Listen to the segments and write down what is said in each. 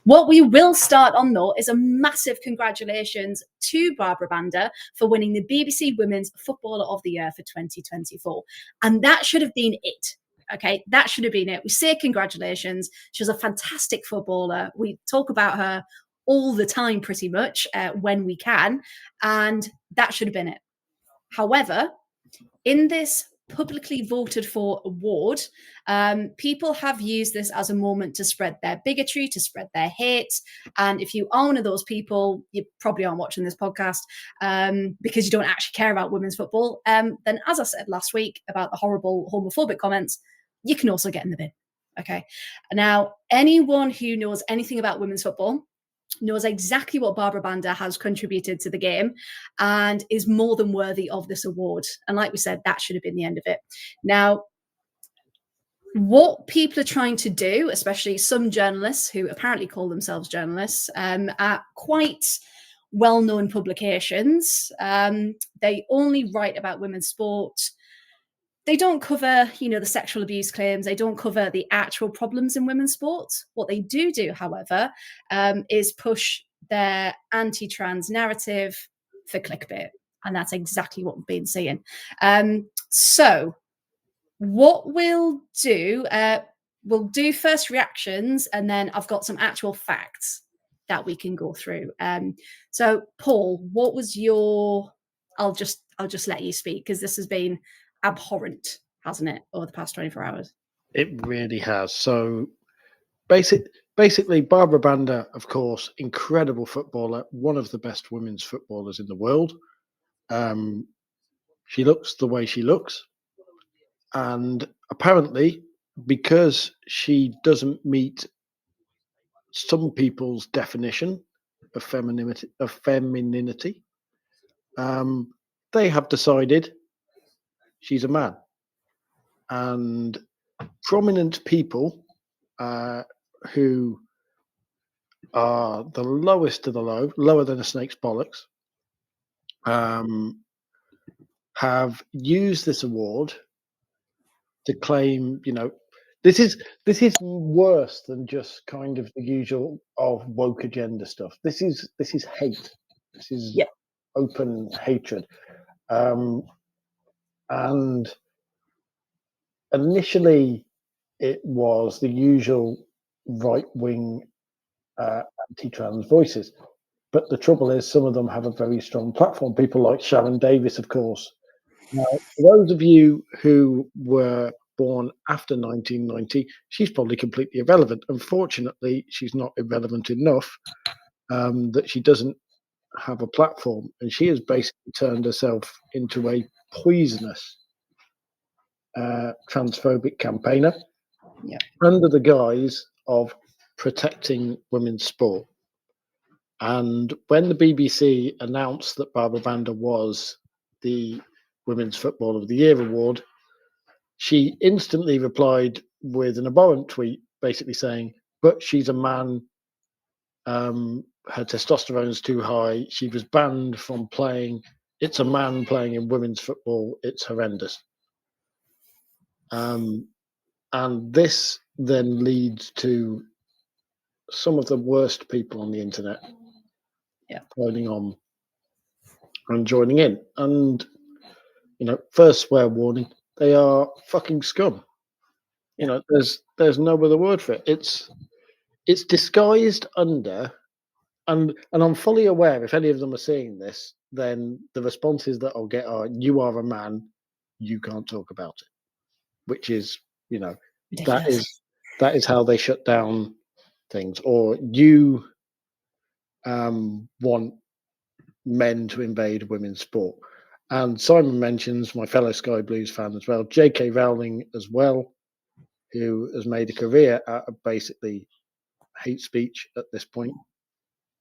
What we will start on, though, is a massive congratulations to Barbra Banda for winning the BBC Women's Footballer of the Year for 2024. And that should have been it. Okay, that should have been it. We say congratulations. She was a fantastic footballer. We talk about her all the time, pretty much, when we can. And that should have been it. However, in this publicly voted for award, people have used this as a moment to spread their bigotry, to spread their hate. And if you are one of those people, you probably aren't watching this podcast because you don't actually care about women's football. Then, as I said last week about the horrible homophobic comments, you can also get in the bin. Okay. Now, anyone who knows anything about women's football knows exactly what Barbra Banda has contributed to the game and is more than worthy of this award. And like we said, that should have been the end of it. Now, what people are trying to do, especially some journalists who apparently call themselves journalists, at quite well-known publications, they only write about women's sport. They don't cover, the sexual abuse claims. They don't cover the actual problems in women's sports. What they do, however, is push their anti-trans narrative for clickbait. And that's exactly what we've been seeing. So what we'll do first reactions, and then I've got some actual facts that we can go through. So Paul, what was your, I'll just let you speak because this has been abhorrent, hasn't it, over the past 24 hours? It really has. So basically, Barbra Banda, of course, incredible footballer, one of the best women's footballers in the world. She looks the way she looks. And apparently, because she doesn't meet some people's definition of femininity, they have decided she's a man. And prominent people who are the lowest of the low, lower than a snake's bollocks, have used this award to claim, this is worse than just kind of the usual of woke agenda stuff. This is hate. This is open hatred. And initially, it was the usual right-wing anti-trans voices. But the trouble is, some of them have a very strong platform. People like Sharon Davis, of course. Now, for those of you who were born after 1990, she's probably completely irrelevant. Unfortunately, she's not irrelevant enough that she doesn't have a platform. And she has basically turned herself into a poisonous transphobic campaigner under the guise of protecting women's sport. And when the BBC announced that Barbra Banda was the Women's Football of the Year award, she instantly replied with an abhorrent tweet basically saying, but she's a man, her testosterone is too high, she was banned from playing, it's a man playing in women's football, it's horrendous. And this then leads to some of the worst people on the internet joining on and joining in. And, first swear warning, they are fucking scum. There's no other word for it. It's disguised under, and I'm fully aware if any of them are seeing this, then the responses that I'll get are, you are a man, you can't talk about it. Which is, Ridiculous. that is how they shut down things. Or you want men to invade women's sport. And Simon mentions my fellow Sky Blues fan as well, J.K. Rowling as well, who has made a career out of basically hate speech at this point,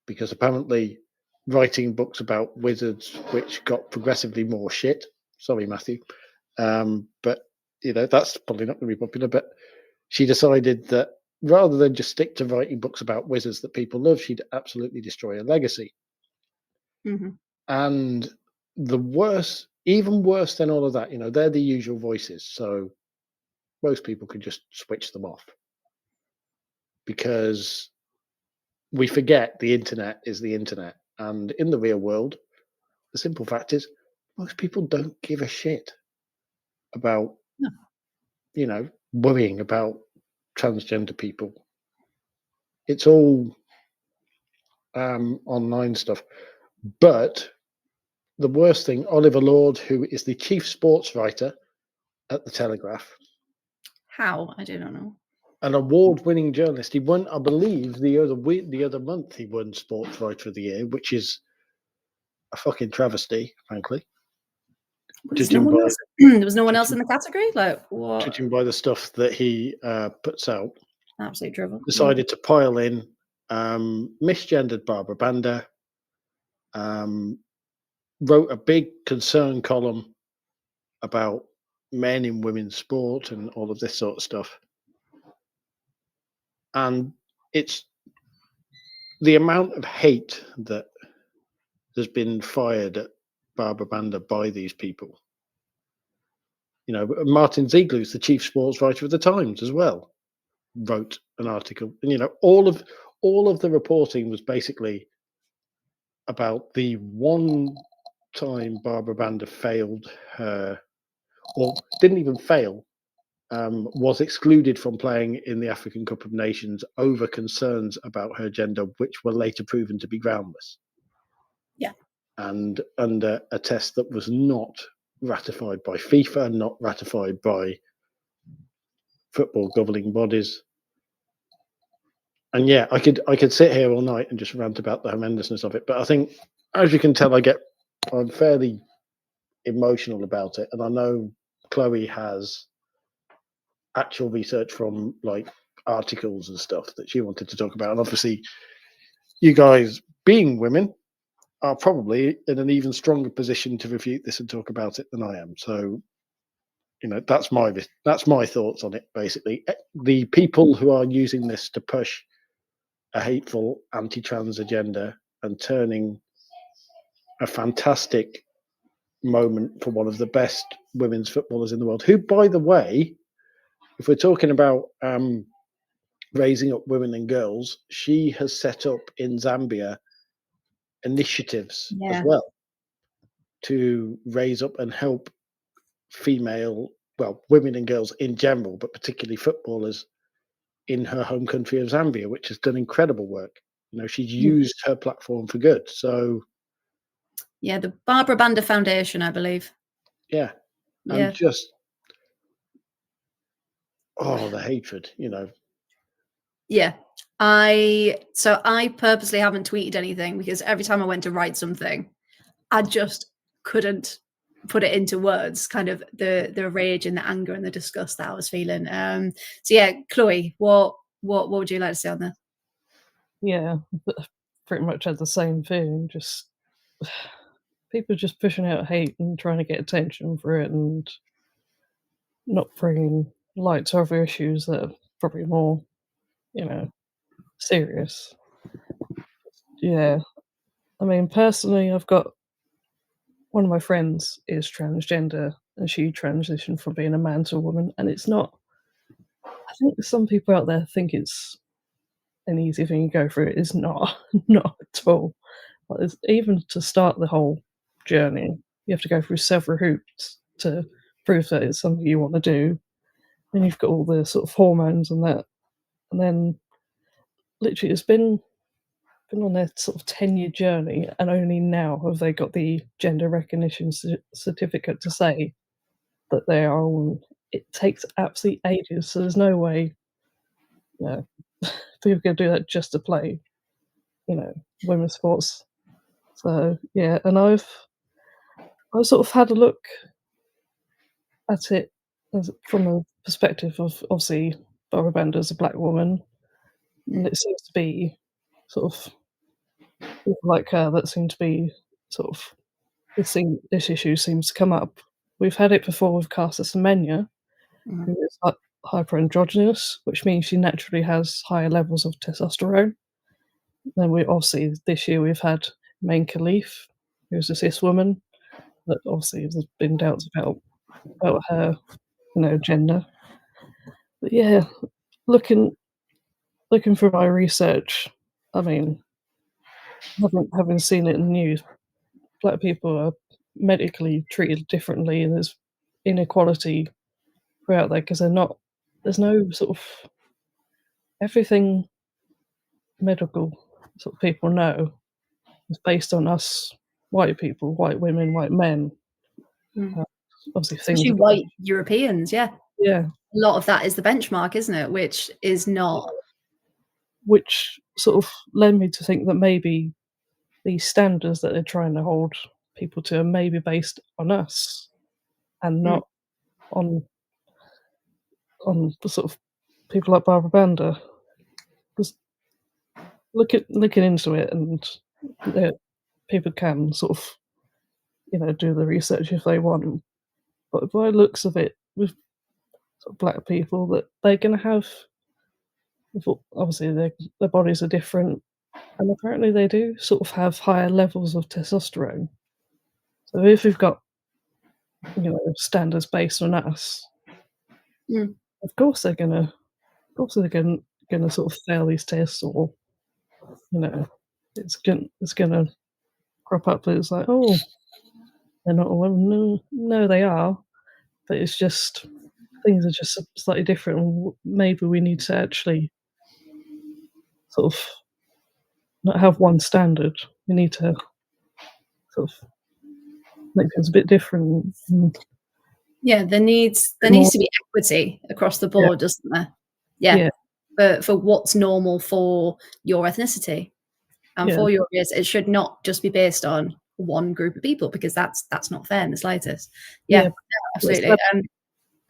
because apparently writing books about wizards, which got progressively more shit. Sorry, Matthew. But, that's probably not going to be popular. But she decided that rather than just stick to writing books about wizards that people love, she'd absolutely destroy a legacy. Mm-hmm. And even worse than all of that, they're the usual voices. So most people could just switch them off, because we forget the internet is the internet, and in the real world, the simple fact is most people don't give a shit about worrying about transgender people. It's all online stuff. But the worst thing, Oliver Lord, who is the chief sports writer at the Telegraph, How? I do not know. an award-winning journalist. He won, I believe, the other month he won Sports Writer of the Year, which is a fucking travesty, frankly. There was no one else in the category? Like, what? Judging by the stuff that he puts out. Absolute drivel. Decided to pile in misgendered Barbra Banda, wrote a big concern column about men in women's sport and all of this sort of stuff. And it's the amount of hate that has been fired at Barbra Banda by these people. Martin Ziegler, who's the chief sports writer of the Times as well, wrote an article. And all of the reporting was basically about the one time Barbra Banda failed her, or didn't even fail, was excluded from playing in the African Cup of Nations over concerns about her gender, which were later proven to be groundless. Yeah. And under a test that was not ratified by FIFA, not ratified by football governing bodies. And yeah, I could sit here all night and just rant about the horrendousness of it. But I think, as you can tell, I'm fairly emotional about it. And I know Chloe has actual research from like articles and stuff that she wanted to talk about. And obviously, you guys, being women, are probably in an even stronger position to refute this and talk about it than I am. So, that's my thoughts on it. Basically, the people who are using this to push a hateful anti-trans agenda and turning a fantastic moment for one of the best women's footballers in the world, who, by the way, if we're talking about raising up women and girls, she has set up in Zambia initiatives as well to raise up and help women and girls in general, but particularly footballers in her home country of Zambia, which has done incredible work. She's used her platform for good. So yeah, the Barbra Banda Foundation, I believe. Yeah. And just the hatred, Yeah. I purposely haven't tweeted anything because every time I went to write something, I just couldn't put it into words, kind of the rage and the anger and the disgust that I was feeling. So yeah, Chloe, what would you like to say on that? Yeah, pretty much had the same thing. Just people just pushing out hate and trying to get attention for it, and not bringing light to other issues that are probably more, serious. Yeah, I mean, personally, I've got one of my friends is transgender, and she transitioned from being a man to a woman, and it's not. I think some people out there think it's an easy thing to go through. It is not, not at all. Even to start the whole journey, you have to go through several hoops to prove that it's something you want to do. Then you've got all the sort of hormones and that, and then literally it's been on their sort of 10-year journey, and only now have they got the gender recognition certificate to say that they are all. It takes absolutely ages, so there's no way, people can do that just to play, women's sports. So yeah, and I've sort of had a look at it from the perspective of obviously Barbara Banda as a black woman, and it seems to be sort of people like her that seem to be sort of this issue seems to come up. We've had it before with Caster Semenya, who is hyperandrogynous, which means she naturally has higher levels of testosterone. Then we obviously this year we've had Main Khalif, who's a cis woman, but obviously there's been doubts about her, gender. But yeah, looking through my research, I mean, having seen it in the news, black people are medically treated differently, and there's inequality throughout there because there's no sort of everything medical sort of people know is based on us white people, white women, white men. Mm. Obviously, things Especially are white Europeans, yeah. yeah, A lot of that is the benchmark, isn't it? Which is not. which sort of led me to think that maybe these standards that they're trying to hold people to are maybe based on us and Mm. not on the sort of people like Barbara Banda. Because looking into it, and people can sort of do the research if they want. But by the looks of it, with sort of black people, that they're going to have obviously their bodies are different, and apparently they do sort of have higher levels of testosterone. So if we've got standards based on us, Mm. of course they're gonna sort of fail these tests, or it's gonna crop up that it's like, oh, they're not a woman. No, they are, but it's just things are just slightly different. And maybe we need to actually sort of not have one standard. We need to sort of make things a bit different. And Yeah, there needs more, to be equity across the yeah, board, doesn't there? Yeah, yeah, for what's normal for your ethnicity and yeah, for your race, it should not just be based on one group of people because that's not fair in the slightest. Yeah, yeah. But absolutely.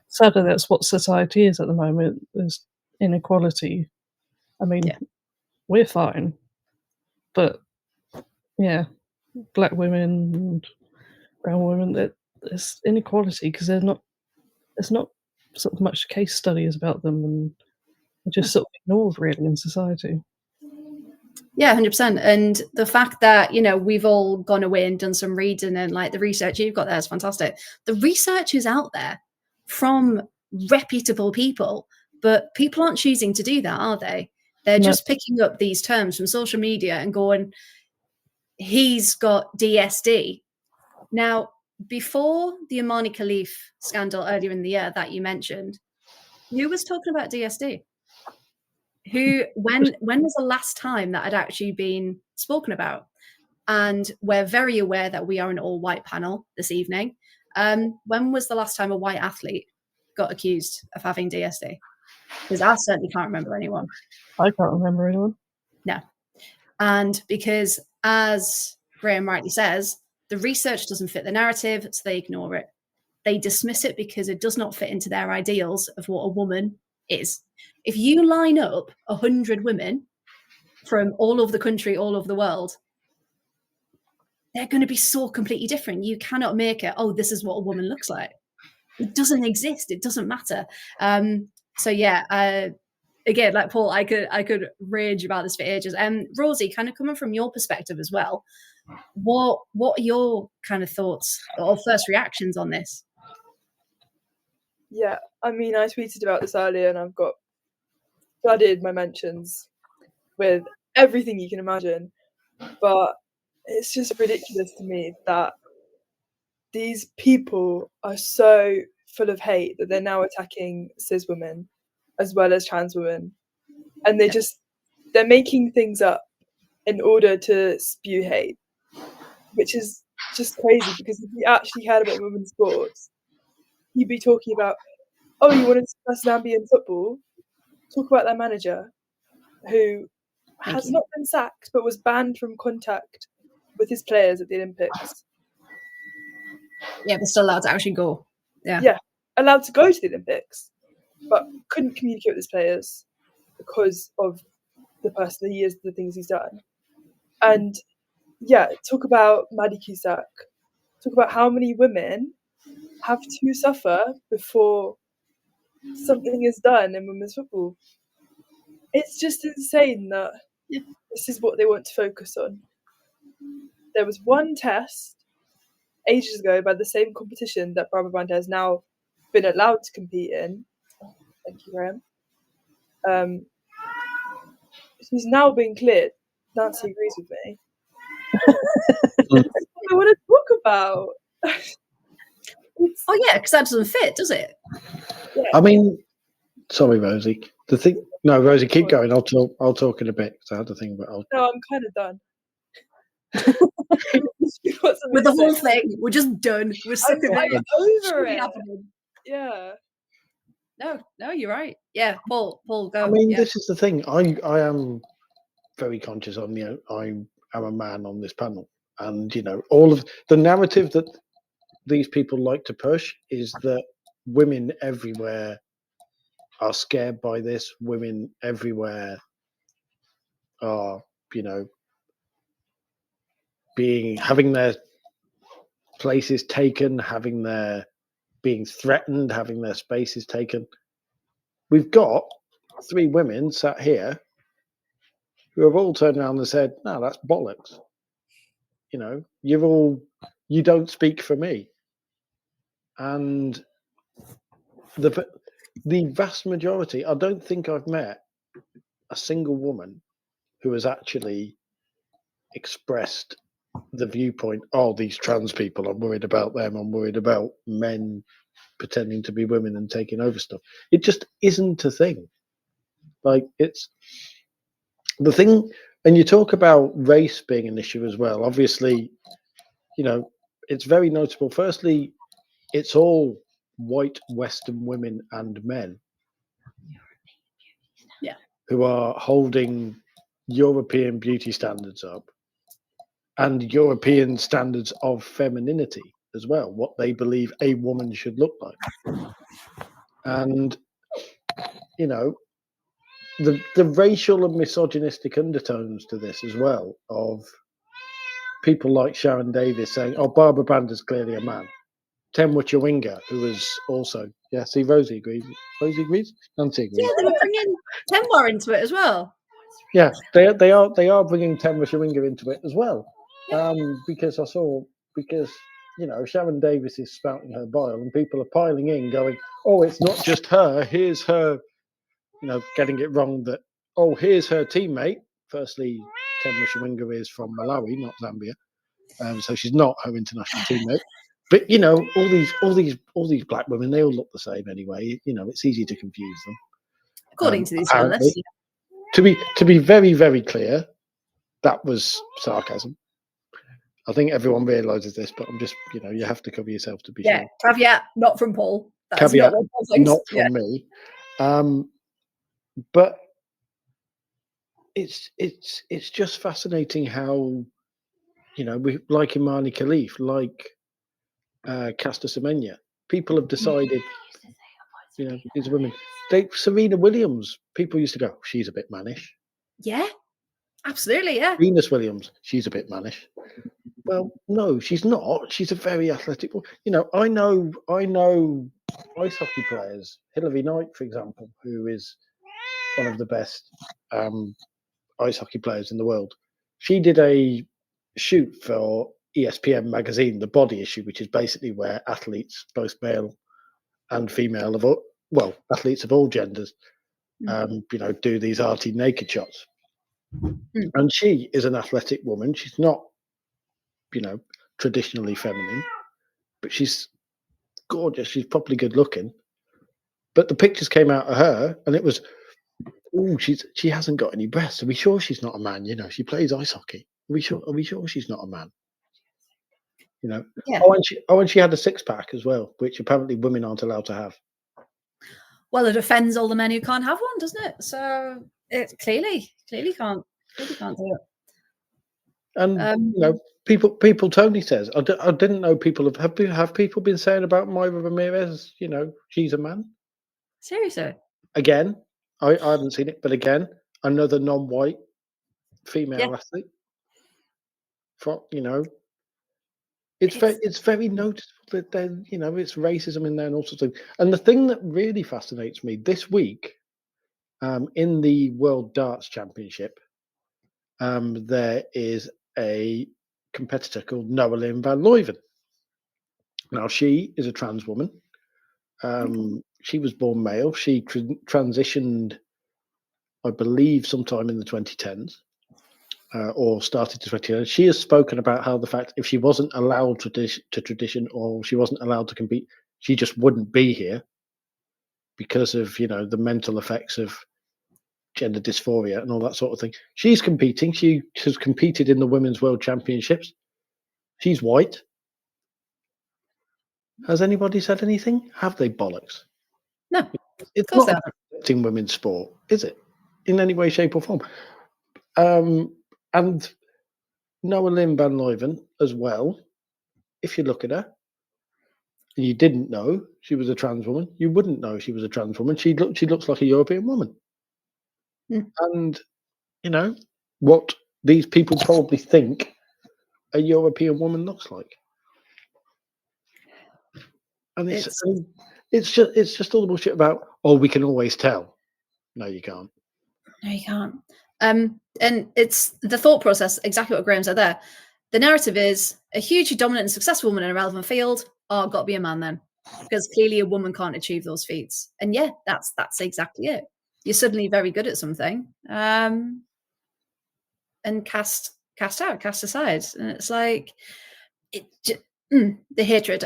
sadly, that's what society is at the moment. There's inequality. I mean, Yeah. we're fine, but yeah, black women and brown women, there's inequality because there's not sort of much case studies about them, and they're just sort of ignored really in society. Yeah, 100%. And the fact that, we've all gone away and done some reading, and like the research you've got there is fantastic. The research is out there from reputable people, but people aren't choosing to do that, are they? They're No, just picking up these terms from social media and going, he's got DSD. Now, before the Imani Khalif scandal earlier in the year that you mentioned, who was talking about DSD? When was the last time that had actually been spoken about? And we're very aware that we are an all-white panel this evening. When was the last time a white athlete got accused of having DSD? Because I certainly can't remember anyone. I can't remember anyone. No. And because, as Graham rightly says, the research doesn't fit the narrative, so they ignore it. They dismiss it because it does not fit into their ideals of what a woman is. If you line up 100 women from all over the country, all over the world, they're going to be so completely different. You cannot make it, oh, this is what a woman looks like. It doesn't exist. It doesn't matter. So yeah, again, like Paul, I could rage about this for ages. Rosie, kind of coming from your perspective as well, what are your kind of thoughts or first reactions on this? Yeah, I mean, I tweeted about this earlier, and I've got flooded my mentions with everything you can imagine. But it's just ridiculous to me that these people are so full of hate that they're now attacking cis women as well as trans women, and they're making things up in order to spew hate, which is just crazy. Because if you actually cared about women's sports, you'd be talking about, oh, you want to discuss Zambian football? Talk about their manager, who has not been sacked but was banned from contact with his players at the Olympics. Yeah, but still allowed to actually go. Yeah, allowed to go to the Olympics, but couldn't communicate with his players because of the person he is, the things he's done. And yeah, talk about Maddie Cusack. Talk about how many women have to suffer before something is done in women's football. It's just insane that this is what they want to focus on. There was one test ages ago by the same competition that Barbra Banda has now been allowed to compete in. Thank you, Graham. She's now been cleared Nancy agrees with me. Mm. That's what I want to talk about. Oh yeah, because that doesn't fit, does it? Yeah. I mean, sorry, Rosie. No, Rosie, keep going. I'll talk in a bit because I had to think about. No, I'm kind of done. With the whole thing, we're just done. We're sick of I'm it. over Shouldn't be it. happening. Yeah. No, you're right. Yeah, Paul, go. I mean, yeah. this is the thing. I am very conscious on I am a man on this panel, and all of the narrative that these people like to push is that women everywhere are scared by this. Women everywhere are, having their places taken, being threatened, having their spaces taken. We've got 3 women sat here who have all turned around and said, "No, that's bollocks. You don't speak for me." And the vast majority, I don't think I've met a single woman who has actually expressed the viewpoint, "Oh, these trans people, I'm worried about them. I'm worried about men pretending to be women and taking over stuff." It just isn't a thing. Like, it's the thing. And you talk about race being an issue as well. Obviously, it's very notable. Firstly, it's all white Western women and men who are holding European beauty standards up and European standards of femininity as well, what they believe a woman should look like. And, the racial and misogynistic undertones to this as well, of people like Sharon Davis saying, "Oh, Barbra Banda's clearly a man." Tem Winger, who is also, see, Rosie agrees. Rosie agrees? Nancy agrees. Yeah, they were bringing Temwar into it as well. Yeah, they are bringing Tem Winger into it as well. Because Sharon Davis is spouting her bile and people are piling in going, "Oh, it's not just her, here's her," getting it wrong that, "Oh, here's her teammate." Firstly, Tem Winger is from Malawi, not Zambia. So she's not her international teammate. But all these black women, they all look the same anyway. It's easy to confuse them. According to these Apparently. journalists. To be very, very clear, that was sarcasm. I think everyone realises this, but I'm just, you have to cover yourself to be sure. Caveat, not from Paul. That's Caveat, not what Paul thinks. not from me. But it's just fascinating how, we like Imani Khalif, like Caster Semenya, people have decided, these women. Serena Williams, people used to go, "She's a bit mannish." Yeah, absolutely, yeah. Venus Williams, "She's a bit mannish." Well, no, she's not. She's a very athletic. I know ice hockey players. Hilary Knight, for example, who is one of the best ice hockey players in the world. She did a shoot for ESPN magazine, the Body issue, which is basically where athletes, both male and female, athletes of all genders, do these arty naked shots. And she is an athletic woman. She's not, traditionally feminine, but she's gorgeous. She's properly good looking. But the pictures came out of her, and it was, "Oh, she hasn't got any breasts. Are we sure she's not a man? She plays ice hockey. Are we sure she's not a man?" Yeah. And she had a 6-pack as well, which apparently women aren't allowed to have. Well, it offends all the men who can't have one, doesn't it? So it clearly can't do it. And people. Tony says, I didn't know people have people been saying about Myra Ramirez. She's a man. Seriously. Again, I haven't seen it, but again, another non-white female athlete. It's very noticeable that it's racism in there and all sorts of things. And the thing that really fascinates me this week, in the World Darts Championship, there is a competitor called Noeline van Leuven. Now, she is a trans woman. She was born male. She transitioned, I believe, sometime in the 2010s. or started to 20. She has spoken about how the fact if she wasn't allowed to tradition or she wasn't allowed to compete, she just wouldn't be here because of the mental effects of gender dysphoria and all that sort of thing. She's competing. She has competed in the Women's World Championships. She's white. Has anybody said anything? Have they, bollocks? No, it's course not affecting women's sport, is it? In any way, shape, or form. And Noah Lynn Van Leuven as well. If you look at her, and you didn't know she was a trans woman, you wouldn't know she was a trans woman. She looks like a European woman. And what these people probably think a European woman looks like. And it's just all the bullshit about, oh, we can always tell. No, you can't. No, you can't. And it's the thought process, exactly what Graham said there. The narrative is a hugely dominant and successful woman in a relevant field. Oh, got to be a man then, because clearly a woman can't achieve those feats. And yeah, that's exactly it. You're suddenly very good at something, and cast aside, and it's like the hatred.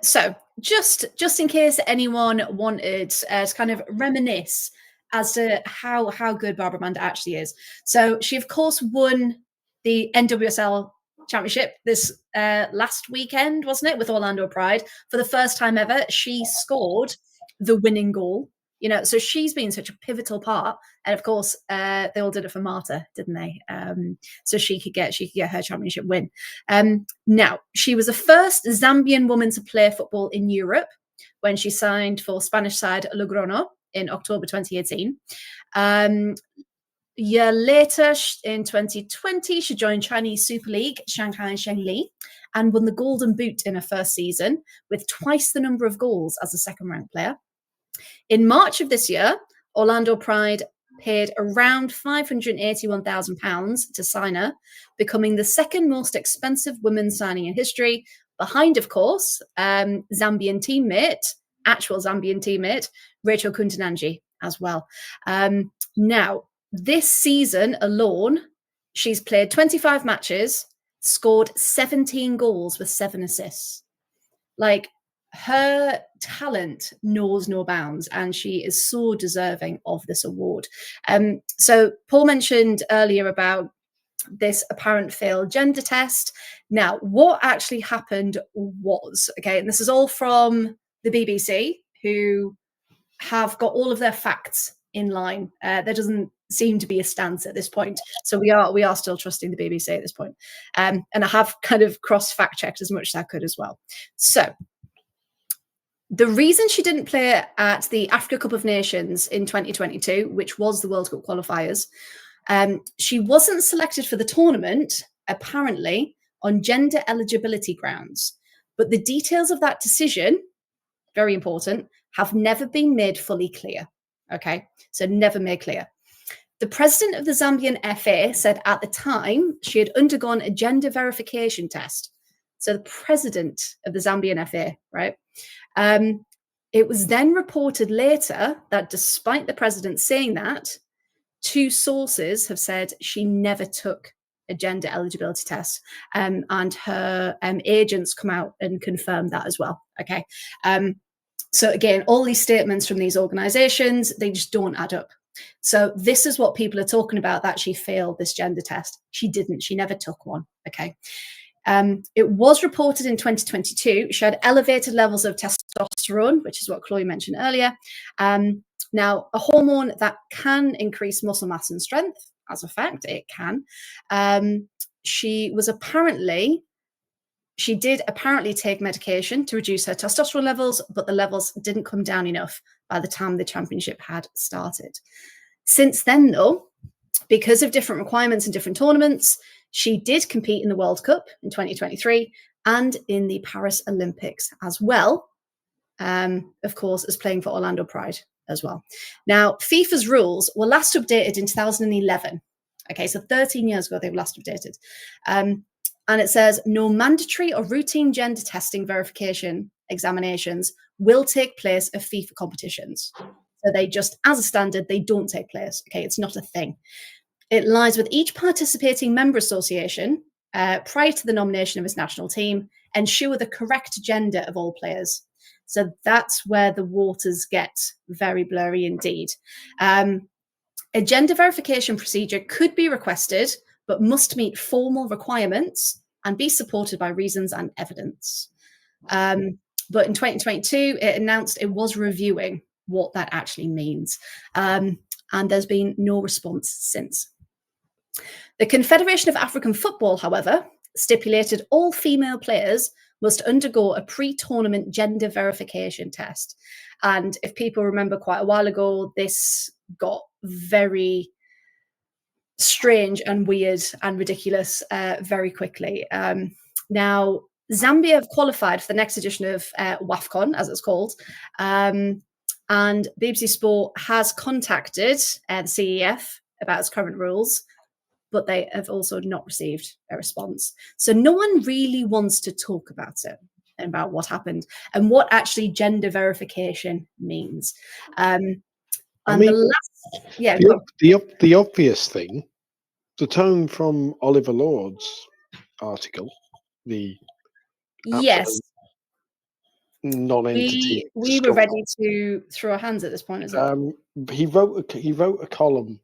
So just in case anyone wanted to kind of reminisce as to how good Barbra Banda actually is. So she, of course, won the NWSL championship this last weekend, wasn't it, with Orlando Pride. For the first time ever, she scored the winning goal. So she's been such a pivotal part. And of course, they all did it for Marta, didn't they? So she could get her championship win. Now, she was the first Zambian woman to play football in Europe when she signed for Spanish side Logrono in October 2018. A year later, in 2020, she joined Chinese Super League, Shanghai Shengli, and won the Golden Boot in her first season with twice the number of goals as a second-ranked player. In March of this year, Orlando Pride paid around £581,000 to sign her, becoming the second most expensive women's signing in history, behind, of course, actual Zambian teammate, Rachel Kuntananji as well. Now, this season alone, she's played 25 matches, scored 17 goals with 7 assists. Like, her talent knows no bounds, and she is so deserving of this award. So Paul mentioned earlier about this apparent failed gender test. Now, what actually happened was, and this is all from the BBC, who have got all of their facts in line. There doesn't seem to be a stance at this point, so we are still trusting the BBC at this point. And I have kind of cross fact checked as much as I could as well. So the reason she didn't play at the Africa Cup of Nations in 2022, which was the World Cup qualifiers, she wasn't selected for the tournament, apparently, on gender eligibility grounds. But the details of that decision, very important, have never been made fully clear. Okay, so never made clear. The president of the Zambian FA said at the time she had undergone a gender verification test. So the president of the Zambian FA, right? It was then reported later that despite the president saying that, 2 sources have said she never took a gender eligibility test, and her agents come out and confirm that as well. Okay. So again, all these statements from these organizations, they just don't add up. So this is what people are talking about, that she failed this gender test. She didn't. She never took one. Okay. It was reported in 2022 she had elevated levels of testosterone, which is what Chloe mentioned earlier. Now, a hormone that can increase muscle mass and strength, as a fact, it can. She did apparently take medication to reduce her testosterone levels, but the levels didn't come down enough by the time the championship had started. Since then, though, because of different requirements in different tournaments, she did compete in the World Cup in 2023 and in the Paris Olympics as well, of course, as playing for Orlando Pride as well. Now, FIFA's rules were last updated in 2011. Okay, so 13 years ago, they were last updated. And it says no mandatory or routine gender testing verification examinations will take place at FIFA competitions. So they just, as a standard, they don't take place. Okay, it's not a thing. It lies with each participating member association, prior to the nomination of its national team, ensure the correct gender of all players. So that's where the waters get very blurry indeed. A gender verification procedure could be requested, but must meet formal requirements and be supported by reasons and evidence. But in 2022, it announced it was reviewing what that actually means. And there's been no response since. The Confederation of African Football, however, stipulated all female players must undergo a pre-tournament gender verification test. And if people remember quite a while ago, this got very strange and weird and ridiculous very quickly. Now, Zambia have qualified for the next edition of WAFCON, as it's called. And BBC Sport has contacted the CEF about its current rules, but they have also not received a response. So no one really wants to talk about it, about what happened and what actually gender verification means. And the last, yeah, the obvious thing, the tone from Oliver Lord's article, the yes, non-entity. we were ready to throw our hands at this point as well. He wrote a column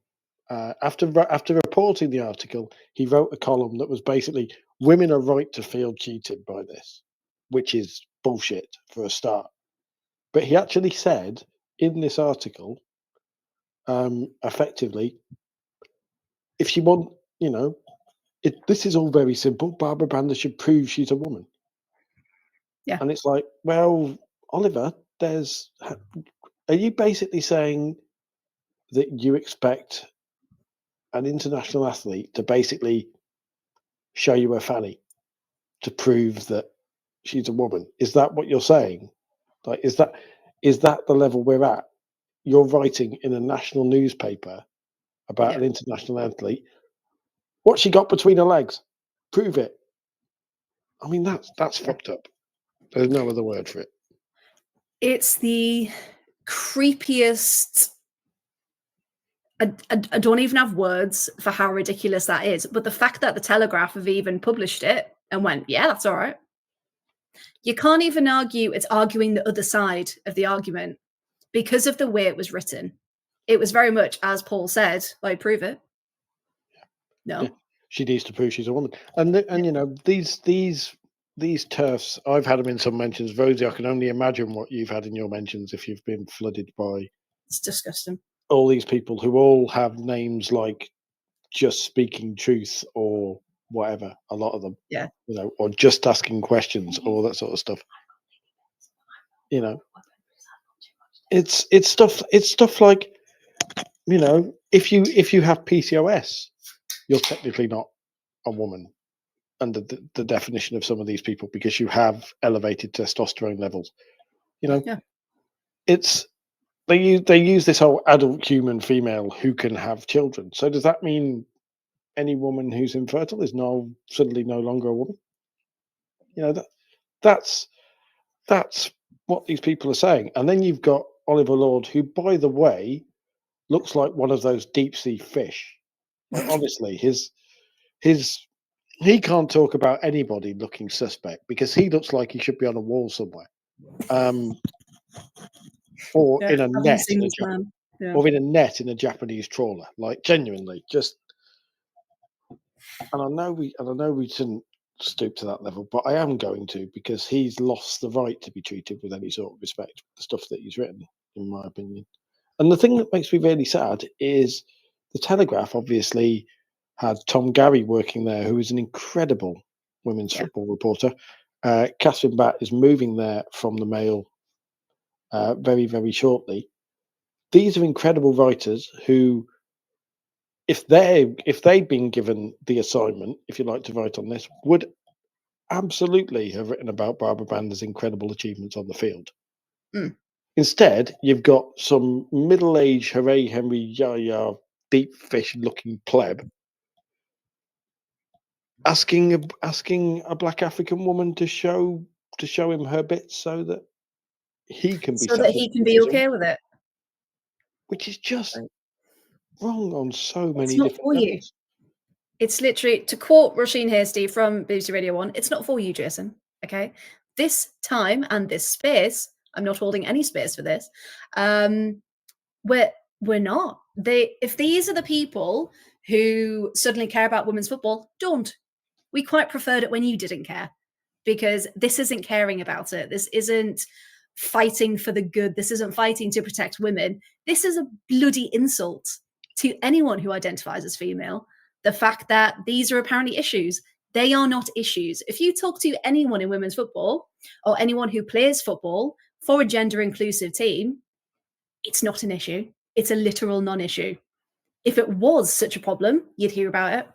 after reporting the article. He wrote a column that was basically women are right to feel cheated by this, which is bullshit for a start. But he actually said in this article, effectively, if you want, this is all very simple. Barbra Banda should prove she's a woman. Yeah. And it's like, well, Oliver, are you basically saying that you expect an international athlete to basically show you her fanny to prove that she's a woman? Is that what you're saying? Like, is that the level we're at? You're writing in a national newspaper about an international athlete. What she got between her legs? Prove it. I mean, that's fucked up. There's no other word for it. It's the creepiest. I don't even have words for how ridiculous that is. But the fact that the Telegraph have even published it and went, yeah, that's all right. You can't even argue it's arguing the other side of the argument because of the way it was written. It was very much, as Paul said, like, prove it. No. Yeah. She needs to prove she's a woman. And these turfs, I've had them in some mentions. Rosie, I can only imagine what you've had in your mentions if you've been flooded by. It's disgusting. All these people who all have names like Just Speaking Truth or whatever, a lot of them. Yeah. Or Just Asking Questions, all that sort of stuff. It's stuff like, if you have PCOS, you're technically not a woman under the definition of some of these people because you have elevated testosterone levels. It's they use this whole adult human female who can have children. So does that mean any woman who's infertile is suddenly no longer a woman? That's what these people are saying. And then you've got Oliver Lord, who, by the way, looks like one of those deep sea fish. Like, honestly, he can't talk about anybody looking suspect because he looks like he should be on a wall somewhere, or in a net, or in a net in a Japanese trawler. Like, genuinely, just. And I know we shouldn't stoop to that level, but I am going to because he's lost the right to be treated with any sort of respect for the stuff that he's written, in my opinion. And the thing that makes me really sad is the Telegraph obviously had Tom Gary working there, who is an incredible women's football reporter. Catherine Batt is moving there from the Mail very, very shortly. These are incredible writers who, if they'd been given the assignment, if you like, to write on this, would absolutely have written about Barbra Banda's incredible achievements on the field. Mm. Instead, you've got some middle-aged Hooray Henry Yaya deep fish-looking pleb asking a black African woman to show him her bits so that he can be okay with it, which is just wrong on so many not different for you. levels. It's literally, to quote Roisin Hasty from BBC Radio 1, it's not for you, Jason. Okay? This time and this space, I'm not holding any space for this. We're not. If these are the people who suddenly care about women's football, don't. We quite preferred it when you didn't care, because this isn't caring about it. This isn't fighting for the good. This isn't fighting to protect women. This is a bloody insult to anyone who identifies as female. The fact that these are apparently issues. They are not issues. If you talk to anyone in women's football or anyone who plays football for a gender inclusive team, it's not an issue. It's a literal non-issue. If it was such a problem, you'd hear about it.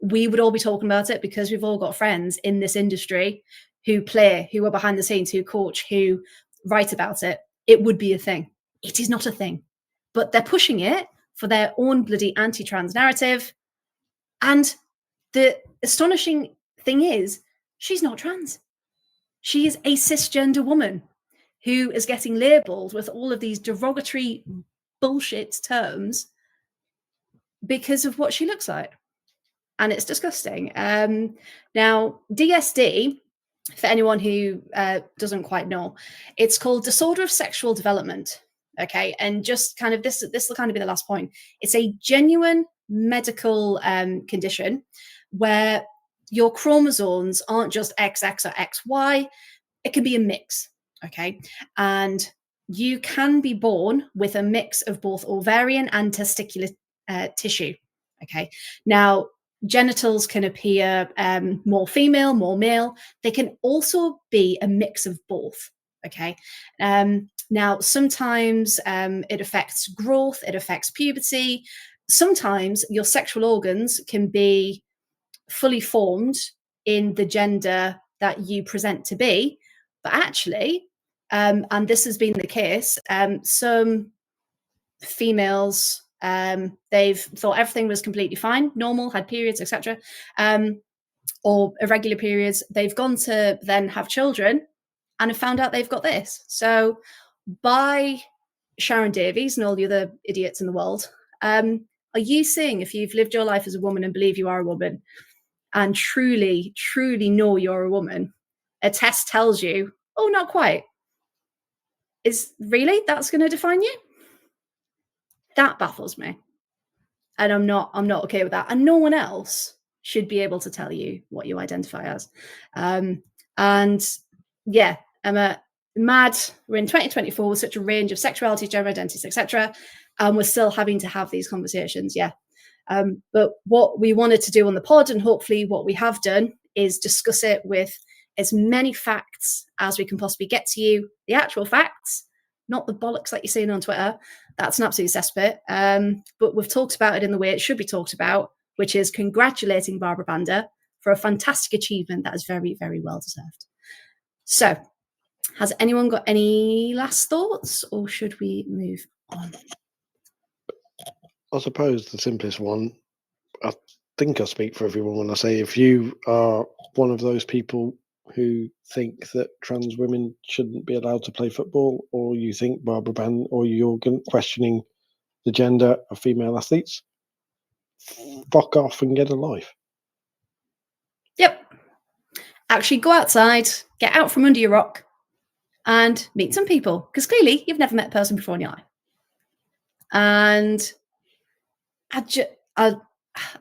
We would all be talking about it because we've all got friends in this industry who play, who are behind the scenes, who coach, who write about it. It would be a thing. It is not a thing. But they're pushing it for their own bloody anti-trans narrative. And the astonishing thing is, she's not trans. She is a cisgender woman who is getting labelled with all of these derogatory bullshit terms because of what she looks like. And it's disgusting. Now, DSD, for anyone who doesn't quite know, it's called disorder of sexual development. Okay, and just kind of this will kind of be the last point. It's a genuine medical condition where your chromosomes aren't just XX or XY. It can be a mix. Okay, and you can be born with a mix of both ovarian and testicular tissue. Okay, now genitals can appear more female, more male. They can also be a mix of both. Okay. Now, sometimes it affects growth, it affects puberty. Sometimes your sexual organs can be fully formed in the gender that you present to be. But actually, and this has been the case, some females, they've thought everything was completely fine, normal, had periods, etc., or irregular periods. They've gone to then have children and have found out they've got this. So by Sharon Davies and all the other idiots in the world, are you seeing, if you've lived your life as a woman and believe you are a woman and truly, truly know you're a woman, a test tells you, oh, not quite. Is really, that's going to define you? That baffles me. And I'm not okay with that. And no one else should be able to tell you what you identify as. And yeah, I'm mad. We're in 2024 with such a range of sexuality, gender identities, etc. And we're still having to have these conversations. Yeah. But what we wanted to do on the pod, and hopefully what we have done, is discuss it with as many facts as we can possibly get to you. The actual facts, not the bollocks that you're seeing on Twitter. That's an absolute cesspit. But we've talked about it in the way it should be talked about, which is congratulating Barbra Banda for a fantastic achievement that is very, very well deserved. So, has anyone got any last thoughts, or should we move on? I suppose the simplest one, I think I speak for everyone when I say, if you are one of those people who think that trans women shouldn't be allowed to play football, or you think Barbra Banda, or you're questioning the gender of female athletes, fuck off and get a life. Yep. Actually go outside, get out from under your rock and meet some people, because clearly you've never met a person before in your life. And I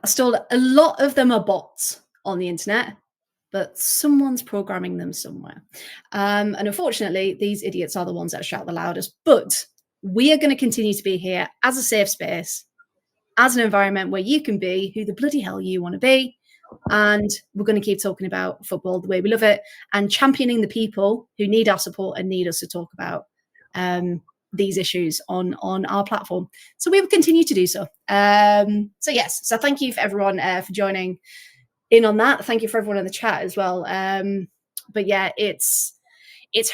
still, a lot of them are bots on the internet, but someone's programming them somewhere. And unfortunately, these idiots are the ones that shout the loudest. But we are going to continue to be here as a safe space, as an environment where you can be who the bloody hell you want to be. And we're going to keep talking about football the way we love it, and championing the people who need our support and need us to talk about these issues on our platform. So we will continue to do so. So yes, so thank you for everyone for joining in on that. Thank you for everyone in the chat as well. But yeah, it's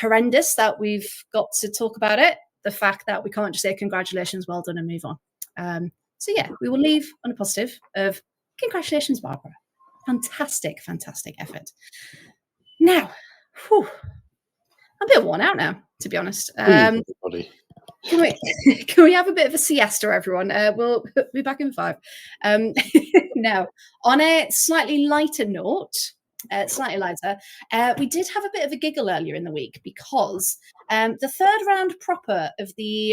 horrendous that we've got to talk about it. The fact that we can't just say congratulations, well done, and move on. So yeah, we will leave on a positive of congratulations, Barbara. Fantastic effort. Now, I'm a bit worn out now, to be honest. Everybody. Can we have a bit of a siesta, everyone? We'll be back in 5. Now, on a slightly lighter note, we did have a bit of a giggle earlier in the week because the third round proper of the